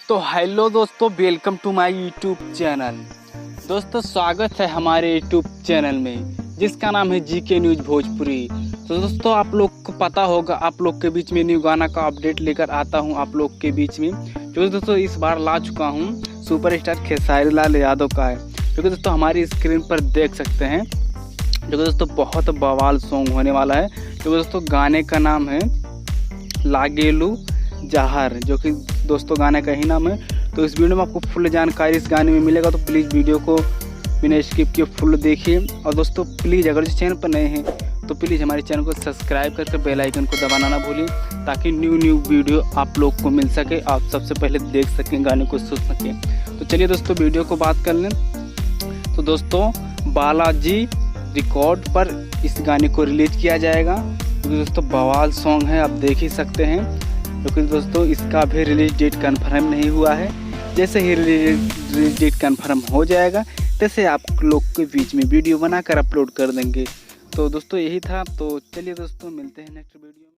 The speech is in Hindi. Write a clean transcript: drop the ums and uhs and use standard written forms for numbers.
तो हेलो दोस्तों, welcome to my YouTube channel. दोस्तों स्वागत है हमारे यूट्यूब चैनल में जिसका नाम है जीके न्यूज भोजपुरी। तो दोस्तों आप लोग को पता होगा, आप लोग के बीच में न्यू गाना का अपडेट लेकर आता हूं आप लोग के बीच में। जो दोस्तों इस बार ला चुका हूं सुपरस्टार खेसारी लाल यादव का है, जो कि दोस्तों हमारी स्क्रीन पर देख सकते हैं। जो कि दोस्तों बहुत बवाल सॉन्ग होने वाला है। जो दोस्तों गाने का नाम है लागेलू जहर, जो कि दोस्तों गाने का ही नाम है। तो इस वीडियो में आपको फुल जानकारी इस गाने में मिलेगा, तो प्लीज़ वीडियो को बिना स्किप किए फुल देखिए। और दोस्तों प्लीज़ अगर इस चैनल पर नए हैं तो प्लीज़ हमारे चैनल को सब्सक्राइब करके बेल आइकन को दबाना ना भूलिए, ताकि न्यू वीडियो आप लोग को मिल सके, आप सबसे पहले देख सकें, गाने को सुन सकें। तो चलिए दोस्तों वीडियो को बात कर लें। तो दोस्तों बालाजी रिकॉर्ड पर इस गाने को रिलीज किया जाएगा, क्योंकि दोस्तों बवाल सॉन्ग है, आप देख ही सकते हैं। क्योंकि दोस्तों इसका भी रिलीज डेट कंफर्म नहीं हुआ है। जैसे ही रिलीज डेट कंफर्म हो जाएगा तैसे आप लोग के बीच में वीडियो बनाकर अपलोड कर देंगे। तो दोस्तों यही था। तो चलिए दोस्तों मिलते हैं नेक्स्ट वीडियो में।